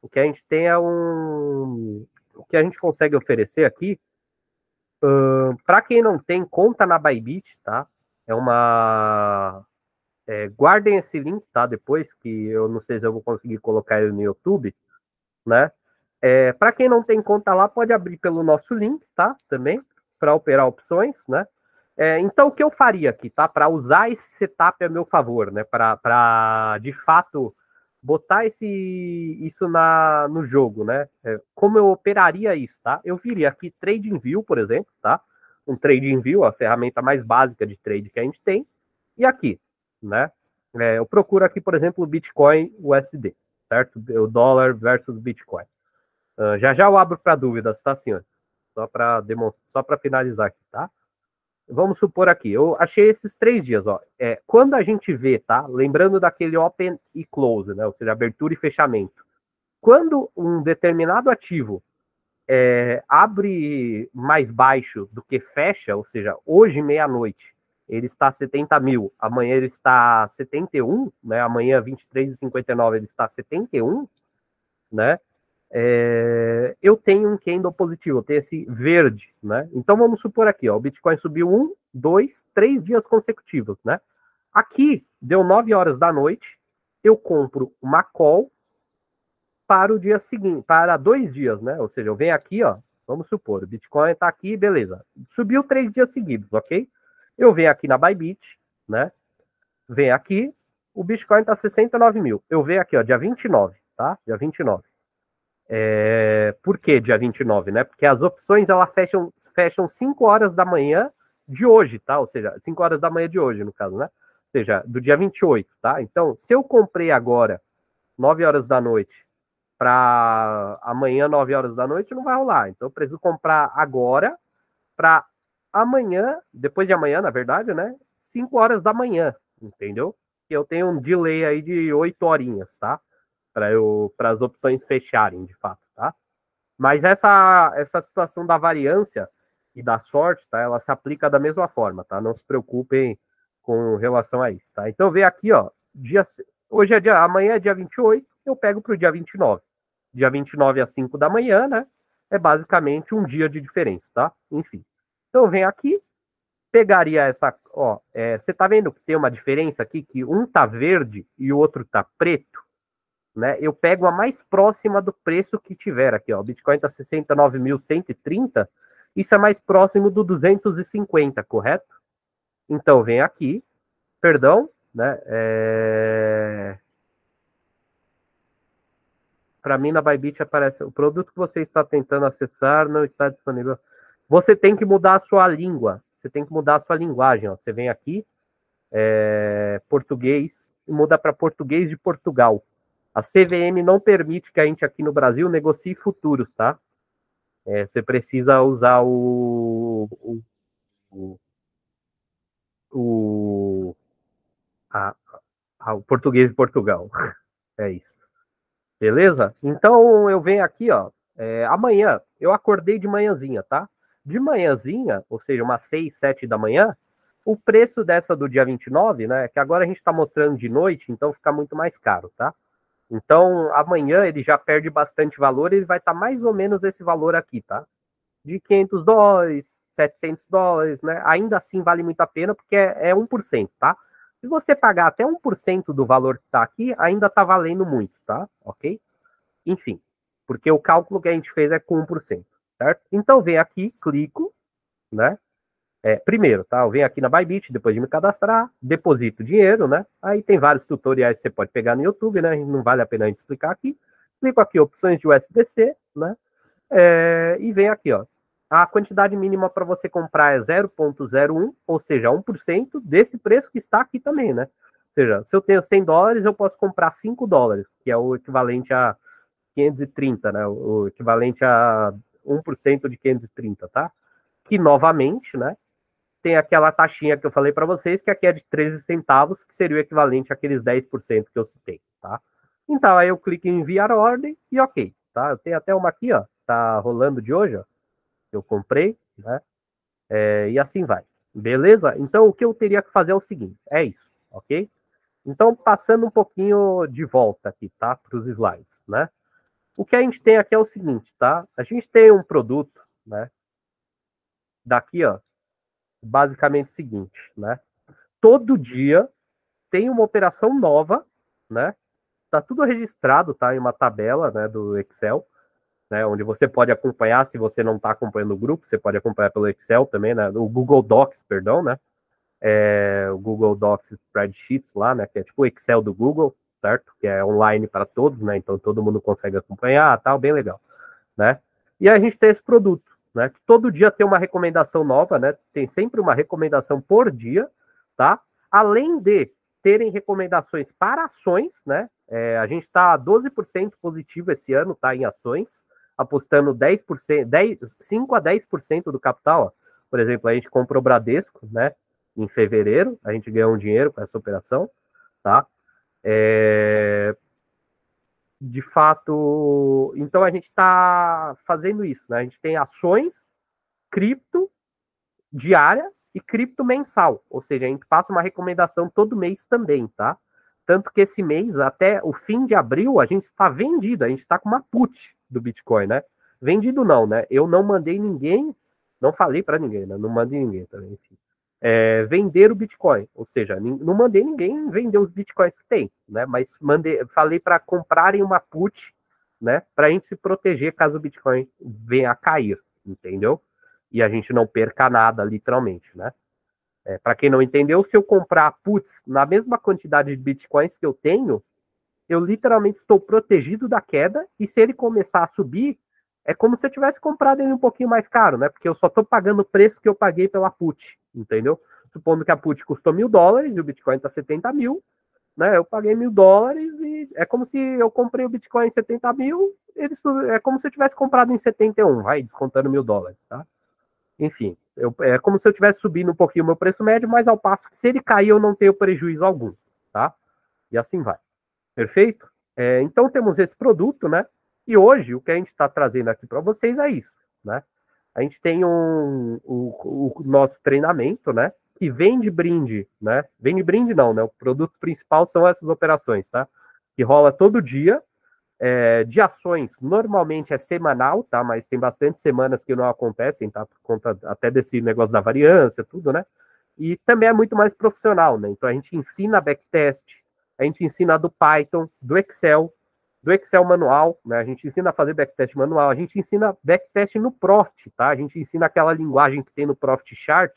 O que a gente tem é um. O que a gente consegue oferecer aqui, para quem não tem conta na Bybit, tá? É uma. Guardem esse link, tá? Depois, que eu não sei se eu vou conseguir colocar ele no YouTube, né? Para quem não tem conta lá, pode abrir pelo nosso link, tá? Também, para operar opções, né? Então, o que eu faria aqui, tá? Para usar esse setup a meu favor, né? Para de fato botar isso no jogo, né? Como eu operaria isso, tá? Eu viria aqui TradingView, por exemplo, tá? Um TradingView, a ferramenta mais básica de trade que a gente tem, e aqui, né? Eu procuro aqui, por exemplo, o Bitcoin USD, certo? O dólar versus Bitcoin. Já já eu abro para dúvidas, tá, senhor? Só para finalizar aqui, tá? Vamos supor aqui, eu achei esses 3 dias, ó. Quando a gente vê, tá? Lembrando daquele open e close, né? Ou seja, abertura e fechamento. Quando um determinado ativo abre mais baixo do que fecha, ou seja, hoje, meia-noite, ele está 70 mil, amanhã ele está 71, né? Amanhã, 23h59, ele está 71, né? Eu tenho um candle positivo, eu tenho esse verde, né? Então vamos supor aqui, ó, o Bitcoin subiu 1, 2, 3 dias consecutivos, né? Aqui deu 9 horas da noite, eu compro uma call para o dia seguinte, para 2 dias, né? Ou seja, eu venho aqui, ó, vamos supor, o Bitcoin está aqui, beleza. Subiu 3 dias seguidos, ok? Eu venho aqui na Bybit, né? Venho aqui, o Bitcoin está 69 mil. Eu venho aqui, ó, dia 29, tá? Dia 29. Por que dia 29, né? Porque as opções elas fecham 5 horas da manhã de hoje, tá? Ou seja, 5 horas da manhã de hoje, no caso, né? Ou seja, do dia 28, tá? Então, se eu comprei agora 9 horas da noite para amanhã 9 horas da noite, não vai rolar. Então, eu preciso comprar agora para amanhã, depois de amanhã, na verdade, né? 5 horas da manhã, entendeu? Que eu tenho um delay aí de 8 horinhas, tá? Para as opções fecharem, de fato, tá? Mas essa situação da variância e da sorte, tá? Ela se aplica da mesma forma, tá? Não se preocupem com relação a isso, tá? Então vem aqui, ó, hoje amanhã é dia 28, eu pego para o dia 29. Dia 29 às 5 da manhã, né? É basicamente um dia de diferença, tá? Enfim. Então vem aqui, pegaria essa, ó, você tá vendo que tem uma diferença aqui, que um tá verde e o outro tá preto? Né? Eu pego a mais próxima do preço que tiver aqui, ó. O Bitcoin está 69.130, isso é mais próximo do 250, correto? Então vem aqui, perdão, né? Para mim na Bybit aparece o produto que você está tentando acessar não está disponível. Você tem que mudar a sua língua, você tem que mudar a sua linguagem, ó. Você vem aqui, português, e muda para português de Portugal. A CVM não permite que a gente aqui no Brasil negocie futuros, tá? Você precisa usar o, a- o português de Portugal. É isso. Beleza? Então eu venho aqui, ó. Amanhã, eu acordei de manhãzinha, tá? De manhãzinha, ou seja, umas 6, 7 da manhã, o preço dessa do dia 29, né? Que agora a gente está mostrando de noite, então fica muito mais caro, tá? Então, amanhã ele já perde bastante valor, ele vai estar mais ou menos esse valor aqui, tá? De US$ 500, US$ 700, né? Ainda assim vale muito a pena, porque é 1%, tá? Se você pagar até 1% do valor que está aqui, ainda está valendo muito, tá? Ok? Enfim, porque o cálculo que a gente fez é com 1%, certo? Então, vem aqui, clico, né? Primeiro, tá? Eu venho aqui na Bybit, depois de me cadastrar, deposito dinheiro, né? Aí tem vários tutoriais que você pode pegar no YouTube, né? Não vale a pena a gente explicar aqui. Clico aqui, opções de USDC, né? E vem aqui, ó. A quantidade mínima para você comprar é 0,01, ou seja, 1% desse preço que está aqui também, né? Ou seja, se eu tenho US$ 100, eu posso comprar US$ 5, que é o equivalente a 530, né? O equivalente a 1% de 530, tá? Que, novamente, né? Tem aquela taxinha que eu falei para vocês, que aqui é de 13 centavos, que seria o equivalente àqueles 10% que eu citei, tá? Então, aí eu clico em enviar ordem e ok. tá? Eu tenho até uma aqui, ó, tá rolando de hoje, ó, que eu comprei, né? E assim vai. Beleza? Então, o que eu teria que fazer é o seguinte, é isso, ok? Então, passando um pouquinho de volta aqui, tá? Para os slides, né? O que a gente tem aqui é o seguinte, tá? A gente tem um produto, né? Daqui, ó, basicamente o seguinte, né? Todo dia tem uma operação nova, né? Tá tudo registrado, tá? Em uma tabela, né? Do Excel, né? Onde você pode acompanhar, se você não está acompanhando o grupo, você pode acompanhar pelo Excel também, né? O Google Docs, perdão, né? O Google Docs Spreadsheets lá, né? Que é tipo o Excel do Google, certo? Que é online para todos, né? Então todo mundo consegue acompanhar, tal, bem legal, né? E a gente tem esse produto, né? Que todo dia tem uma recomendação nova, né? Tem sempre uma recomendação por dia, tá? Além de terem recomendações para ações, né? A gente está 12% positivo esse ano, tá? Em ações, apostando 10%, 5 a 10% do capital. Ó. Por exemplo, a gente comprou o Bradesco, né? Em fevereiro, a gente ganhou um dinheiro com essa operação, tá? De fato, então a gente está fazendo isso, né? A gente tem ações, cripto diária e cripto mensal, ou seja, a gente passa uma recomendação todo mês também, tá? Tanto que esse mês, até o fim de abril, a gente está vendido, a gente está com uma put do Bitcoin, né? Vendido não, né? Eu não mandei ninguém, não falei para ninguém, né? Não mandei ninguém também, enfim. Vender o Bitcoin, ou seja, não mandei ninguém vender os Bitcoins que tem, né? Mas falei para comprarem uma put, né? Para a gente se proteger caso o Bitcoin venha a cair, entendeu? E a gente não perca nada, literalmente, né? Para quem não entendeu, se eu comprar puts na mesma quantidade de Bitcoins que eu tenho, eu literalmente estou protegido da queda, e se ele começar a subir, é como se eu tivesse comprado ele um pouquinho mais caro, né? Porque eu só estou pagando o preço que eu paguei pela put, entendeu? Supondo que a put custou $1.000 e o Bitcoin está 70 mil, né? Eu paguei $1.000 e é como se eu comprei o Bitcoin em 70 mil, é como se eu tivesse comprado em 71, vai, descontando $1.000, tá? Enfim, é como se eu tivesse subindo um pouquinho o meu preço médio, mas ao passo que se ele cair eu não tenho prejuízo algum, tá? E assim vai. Perfeito? Então temos esse produto, né? E hoje o que a gente está trazendo aqui para vocês é isso, né? A gente tem o nosso treinamento, né? Que vem de brinde, né? Vem de brinde não, né? O produto principal são essas operações, tá? Que rola todo dia. De ações, normalmente é semanal, tá? Mas tem bastante semanas que não acontecem, tá? Por conta até desse negócio da variância, tudo, né? E também é muito mais profissional, né? Então a gente ensina backtest, a gente ensina do Python, do Excel manual, né? A gente ensina a fazer backtest manual, a gente ensina backtest no Profit, tá? A gente ensina aquela linguagem que tem no Profit Chart,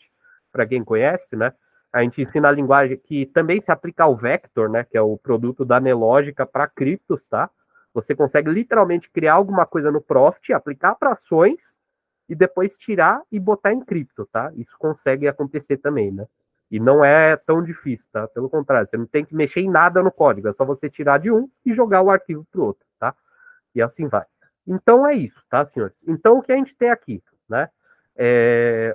para quem conhece, né? A gente ensina a linguagem que também se aplica ao Vector, né? Que é o produto da Nelogica para criptos, tá? Você consegue literalmente criar alguma coisa no Profit, aplicar para ações e depois tirar e botar em cripto, tá? Isso consegue acontecer também, né? E não é tão difícil, tá? Pelo contrário, você não tem que mexer em nada no código, é só você tirar de um e jogar o arquivo para o outro, tá? E assim vai. Então é isso, tá, senhores? Então o que a gente tem aqui, né?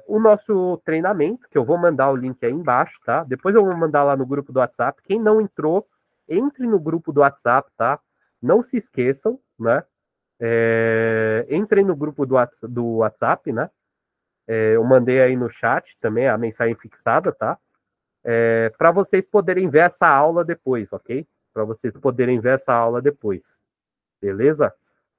O nosso treinamento, que eu vou mandar o link aí embaixo, tá? Depois eu vou mandar lá no grupo do WhatsApp. Quem não entrou, entre no grupo do WhatsApp, tá? Não se esqueçam, né? Entrem no grupo do WhatsApp, né? Eu mandei aí no chat também a mensagem fixada, tá? Para vocês poderem ver essa aula depois, ok? Para vocês poderem ver essa aula depois, beleza?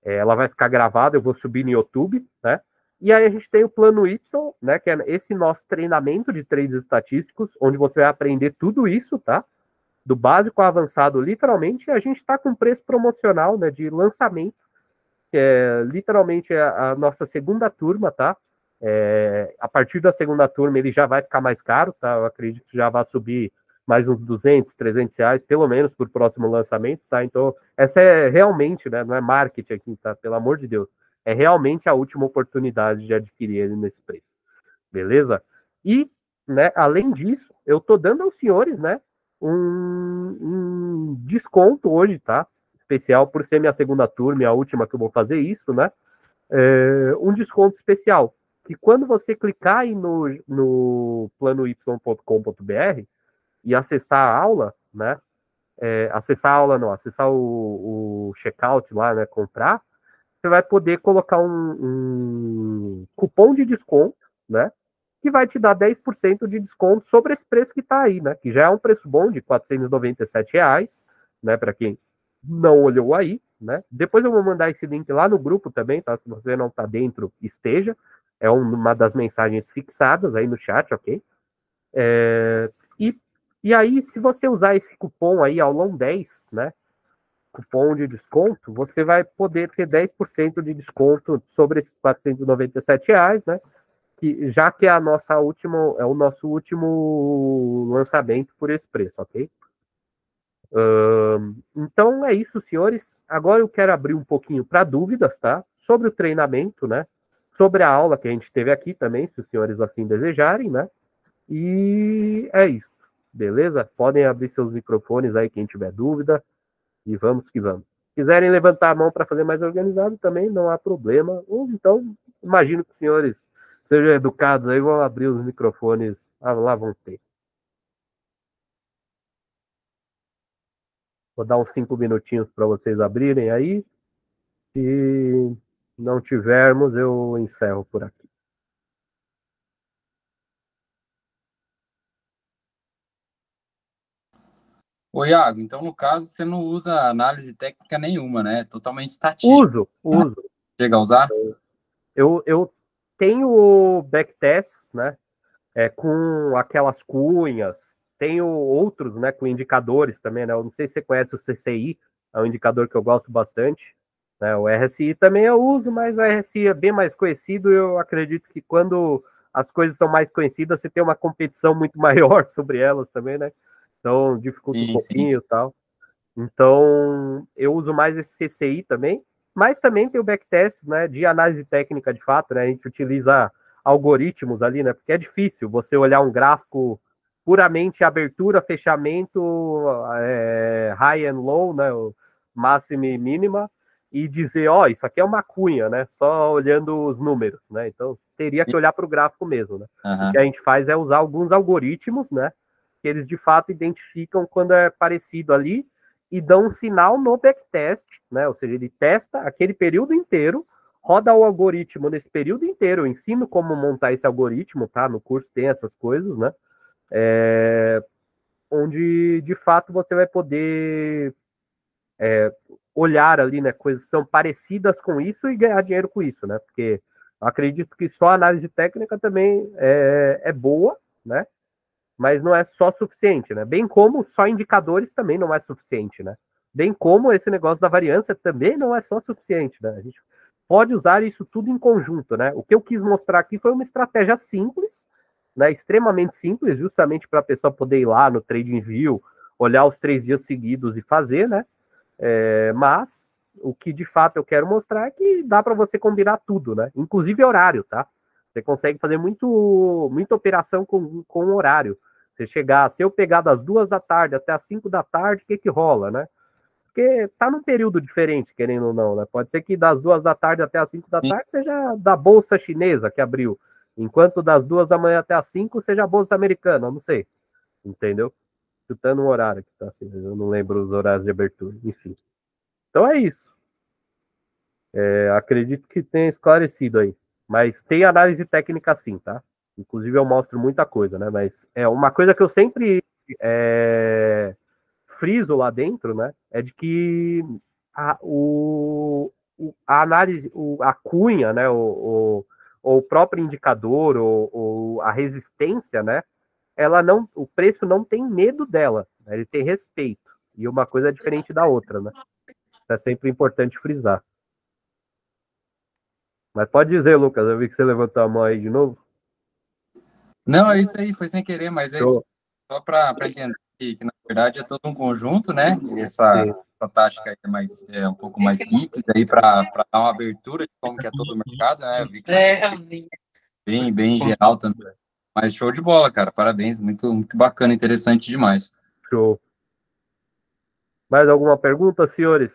Ela vai ficar gravada, eu vou subir no YouTube, né? E aí a gente tem o plano Y, né? Que é esse nosso treinamento de trades estatísticos, onde você vai aprender tudo isso, tá? Do básico ao avançado, literalmente. E a gente está com preço promocional, né? De lançamento, que é literalmente a nossa segunda turma, tá? A partir da segunda turma ele já vai ficar mais caro, tá? Eu acredito que já vai subir mais uns 200, 300 reais, pelo menos, por próximo lançamento, tá? Então, essa é realmente, né? Não é marketing aqui, tá? Pelo amor de Deus. É realmente a última oportunidade de adquirir ele nesse preço. Beleza? E, né, além disso, eu tô dando aos senhores, né, um desconto hoje, tá? Especial por ser minha segunda turma e a última que eu vou fazer isso, né? Um desconto especial. Que quando você clicar aí no planoy.com.br e acessar a aula, né? Acessar a aula não, acessar o checkout lá, né? Comprar. você vai poder colocar um cupom de desconto, né? Que vai te dar 10% de desconto sobre esse preço que está aí, né? Que já é um preço bom de R$ 497, né? Para quem não olhou aí, né? Depois eu vou mandar esse link lá no grupo também, tá? Se você não está dentro, esteja. É uma das mensagens fixadas aí no chat, ok? E, e aí, se você usar esse cupom aí, Aulão10, né? Cupom de desconto, você vai poder ter 10% de desconto sobre esses R$ 497, né? Já que é é o nosso último lançamento por esse preço, ok? Então é isso, senhores. Agora eu quero abrir um pouquinho para dúvidas, tá? Sobre o treinamento, né? Sobre a aula que a gente teve aqui também, se os senhores assim desejarem, né? E é isso, beleza? Podem abrir seus microfones aí, quem tiver dúvida, e vamos que vamos. Se quiserem levantar a mão para fazer mais organizado também, não há problema. Ou então, imagino que os senhores sejam educados aí, vão abrir os microfones, lá vão ter. Vou dar uns 5 minutinhos para vocês abrirem aí. Se não tivermos, eu encerro por aqui. Ô, Iago, então no caso você não usa análise técnica nenhuma, né? Totalmente estatística. Uso. Chega a usar? Eu tenho o backtest, né? Com aquelas cunhas. Tenho outros, né, com indicadores também, né? Eu não sei se você conhece o CCI, é um indicador que eu gosto bastante. Né? O RSI também eu uso, mas o RSI é bem mais conhecido. Eu acredito que quando as coisas são mais conhecidas, você tem uma competição muito maior sobre elas também, né? Então dificulta um Sim, sim. pouquinho e tal. Então, eu uso mais esse CCI também, mas também tem o backtest, né, de análise técnica de fato, né, a gente utiliza algoritmos ali, né, porque é difícil você olhar um gráfico puramente abertura, fechamento, high and low, né, o máxima e mínima, e dizer, ó, isso aqui é uma cunha, né, só olhando os números, né, então teria que olhar para o gráfico mesmo, né. O que Aham. a gente faz é usar alguns algoritmos, né, que eles de fato identificam quando é parecido ali, e dão um sinal no backtest, né? Ou seja, ele testa aquele período inteiro, roda o algoritmo nesse período inteiro. Eu ensino como montar esse algoritmo, tá? No curso tem essas coisas, né? Onde de fato você vai poder olhar ali, né? Coisas que são parecidas com isso e ganhar dinheiro com isso, né? Porque eu acredito que só a análise técnica também é boa, né? Mas não é só suficiente, né? Bem como só indicadores também não é suficiente, né? Bem como esse negócio da variância também não é só suficiente, né? A gente pode usar isso tudo em conjunto, né? O que eu quis mostrar aqui foi uma estratégia simples, né? Extremamente simples, justamente para a pessoa poder ir lá no TradingView, olhar os 3 dias seguidos e fazer, né? Mas o que de fato eu quero mostrar é que dá para você combinar tudo, né? Inclusive horário, tá? Você consegue fazer muita operação com horário. Você chegar, se eu pegar das 2 da tarde até as 5 da tarde, o que rola, né? Porque tá num período diferente, querendo ou não, né? Pode ser que das 2 da tarde até as 5 da tarde seja da Bolsa Chinesa que abriu, enquanto das 2 da manhã até as 5 seja a Bolsa Americana, eu não sei, entendeu? Chutando um horário que tá assim, eu não lembro os horários de abertura, enfim. Então é isso. Acredito que tenha esclarecido aí. Mas tem análise técnica sim, tá? Inclusive eu mostro muita coisa, né? Mas é uma coisa que eu sempre é, friso lá dentro, né? É de que a análise, a cunha, né? O próprio indicador, a resistência, né? Ela não, o preço não tem medo dela, né? Ele tem respeito. E uma coisa é diferente da outra, né? É sempre importante frisar. Mas pode dizer, Lucas, eu vi que você levantou a mão aí de novo. Não, é isso aí, foi sem querer, mas é isso. Show. Só para entender que, na verdade, é todo um conjunto, né? E essa tática aí é um pouco mais simples, aí para dar uma abertura de como que é todo o mercado, né? Eu vi que você bem geral também. Mas show de bola, cara. Parabéns, muito bacana, interessante demais. Show. Mais alguma pergunta, senhores?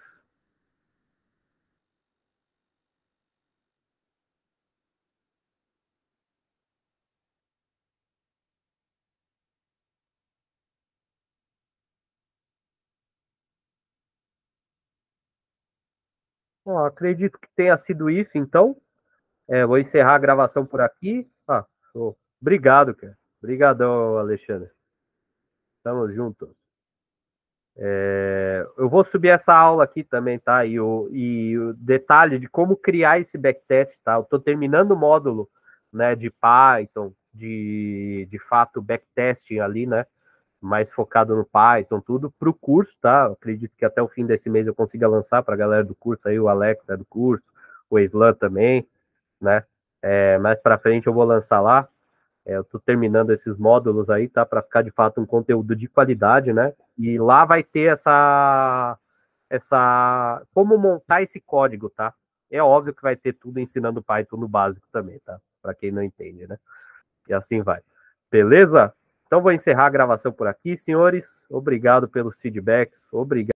Bom, acredito que tenha sido isso, então. Vou encerrar a gravação por aqui. Obrigado, cara. Obrigadão, Alexandre. Tamo junto. Eu vou subir essa aula aqui também, tá? E o detalhe de como criar esse backtest, tá? Eu tô terminando o módulo, né, de Python, de fato, backtesting ali, né? Mais focado no Python, tudo para o curso, tá? Eu acredito que até o fim desse mês eu consiga lançar para a galera do curso aí, o Alex é do curso, o Islam também, né? Mais para frente eu vou lançar lá. Eu estou terminando esses módulos aí, tá? Para ficar de fato um conteúdo de qualidade, né? E lá vai ter como montar esse código, tá? É óbvio que vai ter tudo ensinando Python no básico também, tá? Para quem não entende, né? E assim vai. Beleza? Então vou encerrar a gravação por aqui, senhores. Obrigado pelos feedbacks. Obrigado.